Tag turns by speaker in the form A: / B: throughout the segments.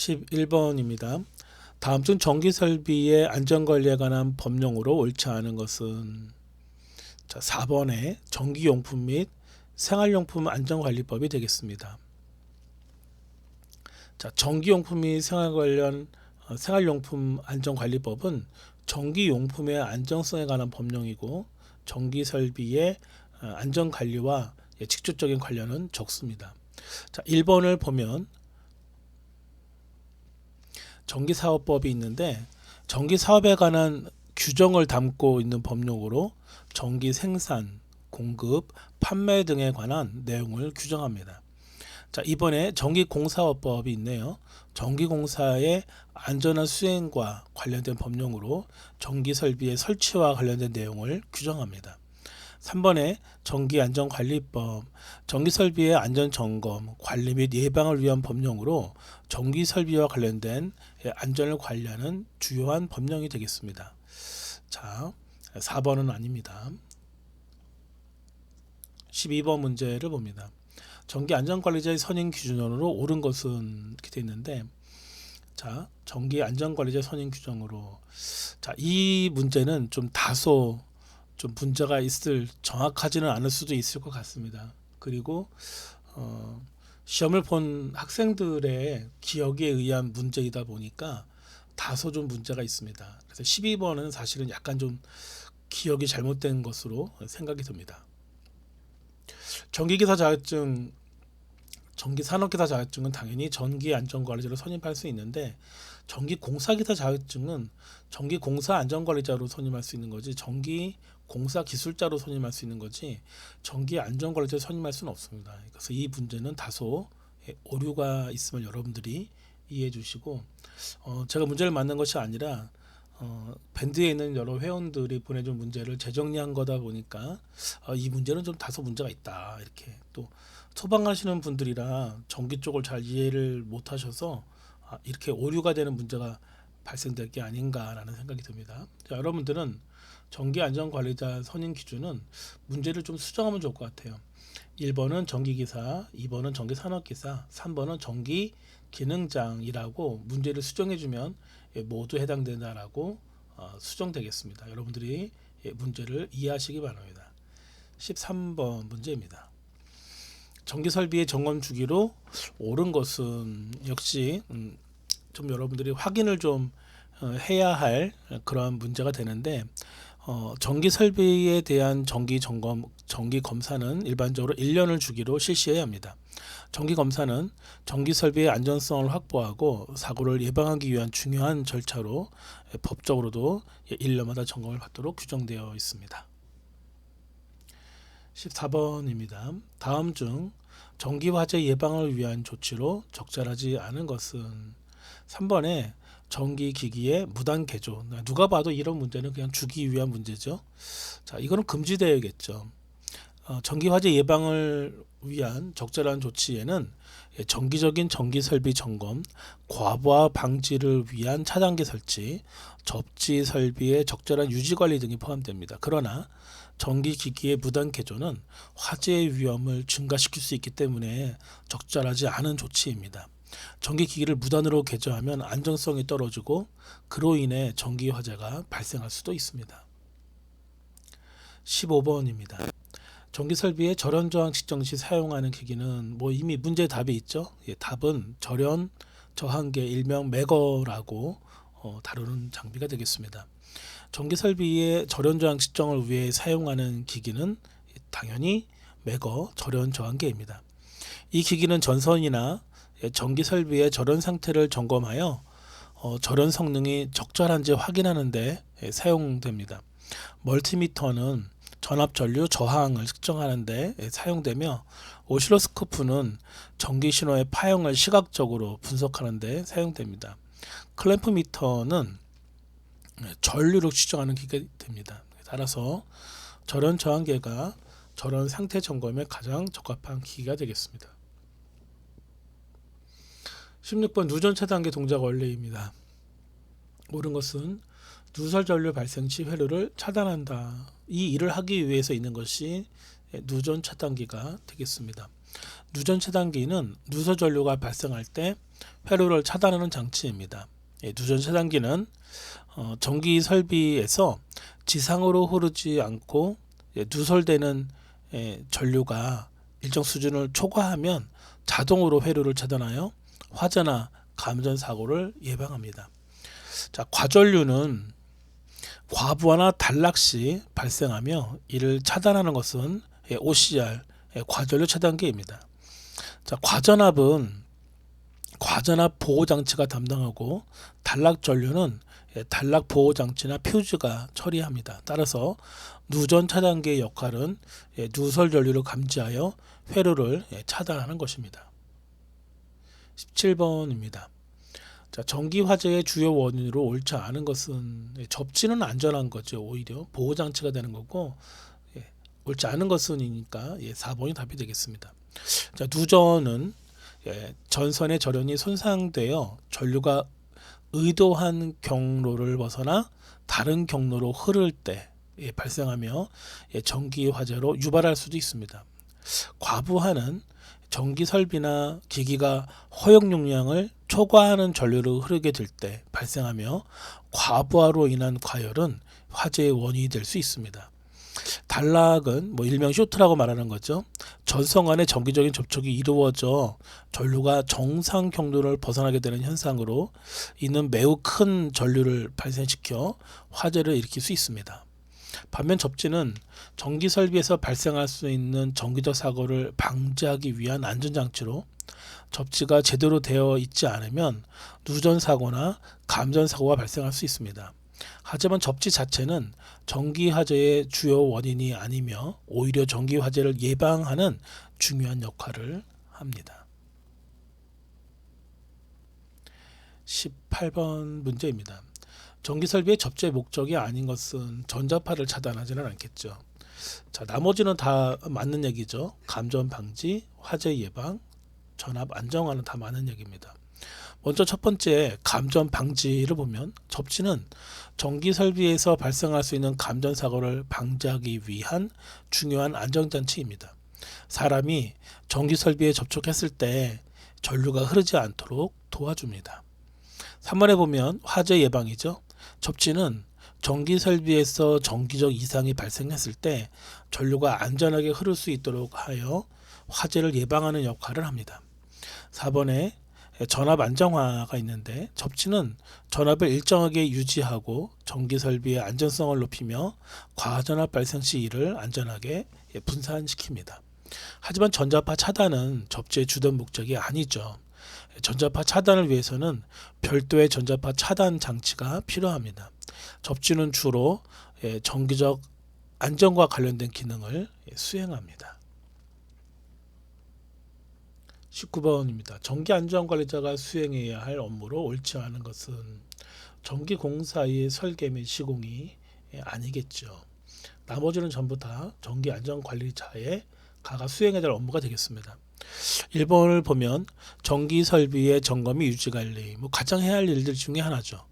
A: 11번입니다. 다음 중 전기 설비의 안전 관리에 관한 법령으로 옳지 않은 것은 4번에 전기용품 및 생활용품 안전관리법이 되겠습니다. 전기용품 및 생활용품 안전관리법은 전기용품의 안정성에 관한 법령이고 전기 설비의 안전관리와 직접적인 관련은 적습니다. 1번을 보면 전기사업법이 있는데 전기사업에 관한 규정을 담고 있는 법령으로 전기 생산, 공급, 판매 등에 관한 내용을 규정합니다. 이번에 전기공사업법이 있네요. 전기공사의 안전한 수행과 관련된 법령으로 전기설비의 설치와 관련된 내용을 규정합니다. 3번에 전기안전관리법, 전기설비의 안전점검, 관리 및 예방을 위한 법령으로 전기설비와 관련된 안전을 관리하는 주요한 법령이 되겠습니다. 4번은 아닙니다. 12번 문제를 봅니다. 전기안전관리자의 선임 기준으로 옳은 것은 이렇게 되어 있는데, 전기안전관리자 선임 규정으로 이 문제는 좀 다소 좀 문제가 정확하지는 않을 수도 있을 것 같습니다. 그리고 시험을 본 학생들의 기억에 의한 문제이다 보니까 다소 좀 문제가 있습니다. 그래서 12번은 사실은 약간 좀 기억이 잘못된 것으로 생각이 듭니다. 전기기사 자격증, 전기산업기사 자격증은 당연히 전기안전관리자로 선임할 수 있는데, 전기공사기사 자격증은 전기공사 안전관리자로 선임할 수 있는 거지 전기공사 기술자로 선임할 수 있는 거지 전기안전관리자로 선임할 수는 없습니다. 그래서 이 문제는 다소 오류가 있으면 여러분들이 이해해 주시고, 제가 문제를 만든 것이 아니라 밴드에 있는 여러 회원들이 보내준 문제를 재정리한 거다 보니까 이 문제는 좀 다소 문제가 있다, 이렇게 또 소방하시는 분들이라 전기 쪽을 잘 이해를 못 하셔서 이렇게 오류가 되는 문제가 발생될 게 아닌가라는 생각이 듭니다. 여러분들은 전기안전관리자 선임 기준은 문제를 좀 수정하면 좋을 것 같아요. 1번은 전기기사, 2번은 전기산업기사, 3번은 전기기능장이라고 문제를 수정해주면 모두 해당된다라고 수정되겠습니다. 여러분들이 문제를 이해하시기 바랍니다. 13번 문제입니다. 전기설비의 점검 주기로 옳은 것은 역시 좀 여러분들이 확인을 좀 해야 할 그런 문제가 되는데, 전기설비에 대한 정기 검사는 일반적으로 1년을 주기로 실시해야 합니다. 정기검사는 전기설비의 안전성을 확보하고 사고를 예방하기 위한 중요한 절차로 법적으로도 1년마다 점검을 받도록 규정되어 있습니다. 14번입니다. 다음 중 전기화재 예방을 위한 조치로 적절하지 않은 것은 3번에 전기기기의 무단 개조. 누가 봐도 이런 문제는 그냥 주기 위한 문제죠. 이거는 금지되어야겠죠. 전기화재 예방을 위한 적절한 조치에는 정기적인 전기설비 점검, 과부하 방지를 위한 차단기 설치, 접지 설비의 적절한 유지관리 등이 포함됩니다. 그러나 전기기기의 무단 개조는 화재의 위험을 증가시킬 수 있기 때문에 적절하지 않은 조치입니다. 전기기기를 무단으로 개조하면 안정성이 떨어지고 그로 인해 전기화재가 발생할 수도 있습니다. 15번입니다. 전기설비의 절연저항 측정 시 사용하는 기기는 이미 문제 답이 있죠. 답은 절연 저항계 일명 매거라고 다루는 장비가 되겠습니다. 전기설비의 절연저항 측정을 위해 사용하는 기기는 당연히 매거 절연저항계입니다. 이 기기는 전선이나 전기설비의 절연 상태를 점검하여 절연 성능이 적절한지 확인하는 데 사용됩니다. 멀티미터는 전압 전류 저항을 측정하는 데 사용되며, 오실로스코프는 전기 신호의 파형을 시각적으로 분석하는 데 사용됩니다. 클램프 미터는 전류를 측정하는 기계가 됩니다. 따라서 절연 저항계가 절연 상태 점검에 가장 적합한 기기가 되겠습니다. 16번 누전 차단계 동작 원리입니다. 옳은 것은 누설 전류 발생 시 회로를 차단한다. 이 일을 하기 위해서 있는 것이 누전 차단기가 되겠습니다. 누전 차단기는 누설 전류가 발생할 때 회로를 차단하는 장치입니다. 누전 차단기는 전기 설비에서 지상으로 흐르지 않고 누설되는 전류가 일정 수준을 초과하면 자동으로 회로를 차단하여 화재나 감전 사고를 예방합니다. 자, 과전류는 과부하나 단락 시 발생하며 이를 차단하는 것은 OCR 과전류 차단기입니다. 자, 과전압은 과전압 보호 장치가 담당하고 단락 전류는 단락 보호 장치나 퓨즈가 처리합니다. 따라서 누전 차단기의 역할은 누설 전류를 감지하여 회로를 차단하는 것입니다. 17번입니다. 자, 전기 화재의 주요 원인으로 옳지 않은 것은 접지는 안전한 거죠. 오히려 보호 장치가 되는 거고 옳지 않은 것은이니까 4번이 답이 되겠습니다. 자, 누전은 전선의 절연이 손상되어 전류가 의도한 경로를 벗어나 다른 경로로 흐를 때 발생하며 전기 화재로 유발할 수도 있습니다. 과부하는 전기 설비나 기기가 허용 용량을 초과하는 전류를 흐르게 될 때 발생하며 과부하로 인한 과열은 화재의 원인이 될 수 있습니다. 단락은 일명 쇼트라고 말하는 거죠. 전선 간의 정기적인 접촉이 이루어져 전류가 정상 경로를 벗어나게 되는 현상으로 이는 매우 큰 전류를 발생시켜 화재를 일으킬 수 있습니다. 반면 접지는 전기 설비에서 발생할 수 있는 전기적 사고를 방지하기 위한 안전장치로 접지가 제대로 되어 있지 않으면 누전 사고나 감전 사고가 발생할 수 있습니다. 하지만 접지 자체는 전기 화재의 주요 원인이 아니며 오히려 전기 화재를 예방하는 중요한 역할을 합니다. 18번 문제입니다. 전기 설비의 접지의 목적이 아닌 것은 전자파를 차단하지는 않겠죠. 자, 나머지는 다 맞는 얘기죠. 감전 방지, 화재 예방, 전압 안정화는 다 맞는 얘기입니다. 먼저 첫 번째 감전 방지를 보면 접지는 전기 설비에서 발생할 수 있는 감전 사고를 방지하기 위한 중요한 안전장치입니다. 사람이 전기 설비에 접촉했을 때 전류가 흐르지 않도록 도와줍니다. 3번에 보면 화재 예방이죠. 접지는 전기 설비에서 전기적 이상이 발생했을 때 전류가 안전하게 흐를 수 있도록 하여 화재를 예방하는 역할을 합니다. 4번에 전압 안정화가 있는데 접지는 전압을 일정하게 유지하고 전기 설비의 안전성을 높이며 과전압 발생 시 이를 안전하게 분산시킵니다. 하지만 전자파 차단은 접지의 주된 목적이 아니죠. 전자파 차단을 위해서는 별도의 전자파 차단 장치가 필요합니다. 접지는 주로 전기적 안전과 관련된 기능을 수행합니다. 19번입니다. 전기안전관리자가 수행해야 할 업무로 옳지 않은 것은 전기공사의 설계 및 시공이 아니겠죠. 나머지는 전부 다 전기안전관리자의 가가 수행해야 될 업무가 되겠습니다. 1번을 보면 전기설비의 점검 및 유지관리, 가장 해야 할 일들 중에 하나죠.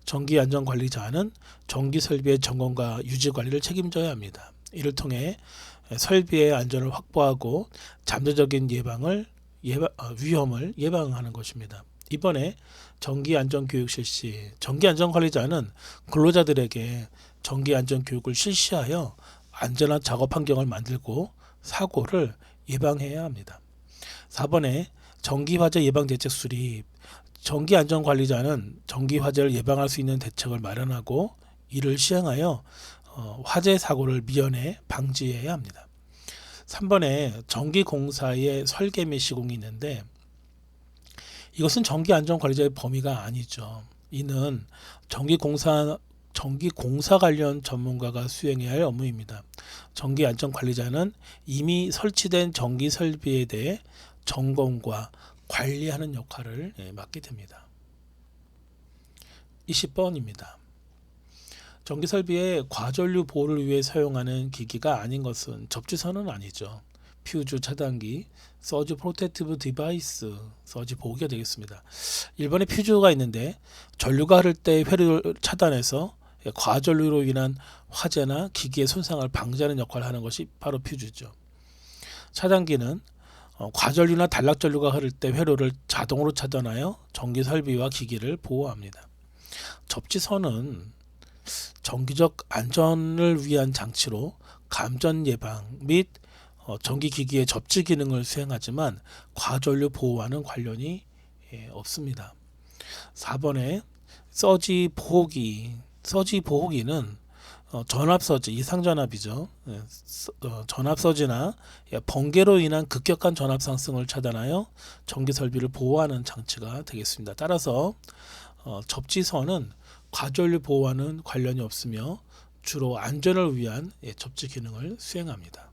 A: 전기안전관리자는 전기설비의 점검과 유지관리를 책임져야 합니다. 이를 통해 설비의 안전을 확보하고 잠재적인 위험을 예방하는 것입니다. 이번에 전기안전교육 실시, 전기안전관리자는 근로자들에게 전기안전교육을 실시하여 안전한 작업 환경을 만들고 사고를 예방해야 합니다. 4번에 전기화재 예방대책 수립, 전기안전관리자는 전기화재를 예방할 수 있는 대책을 마련하고 이를 시행하여 화재 사고를 미연에 방지해야 합니다. 3번에 전기공사의 설계 및 시공이 있는데 이것은 전기안전관리자의 범위가 아니죠. 이는 전기공사 관련 전문가가 수행해야 할 업무입니다. 전기안전관리자는 이미 설치된 전기설비에 대해 점검과 관리하는 역할을 맡게 됩니다. 20번입니다. 전기설비의 과전류 보호를 위해 사용하는 기기가 아닌 것은 접지선은 아니죠. 퓨즈 차단기, 서지 프로텍티브 디바이스, 서지 보호기가 되겠습니다. 1번에 퓨즈가 있는데 전류가 흐를 때 회로를 차단해서 과전류로 인한 화재나 기기의 손상을 방지하는 역할을 하는 것이 바로 퓨즈죠. 차단기는 과전류나 단락전류가 흐를 때 회로를 자동으로 차단하여 전기 설비와 기기를 보호합니다. 접지선은 정기적 안전을 위한 장치로 감전 예방 및 전기기기의 접지 기능을 수행하지만 과전류 보호와는 관련이 없습니다. 4번에 서지 보호기는 전압서지, 이상전압이죠. 전압서지나 번개로 인한 급격한 전압 상승을 차단하여 전기 설비를 보호하는 장치가 되겠습니다. 따라서 접지선은 과전류 보호와는 관련이 없으며 주로 안전을 위한 접지 기능을 수행합니다.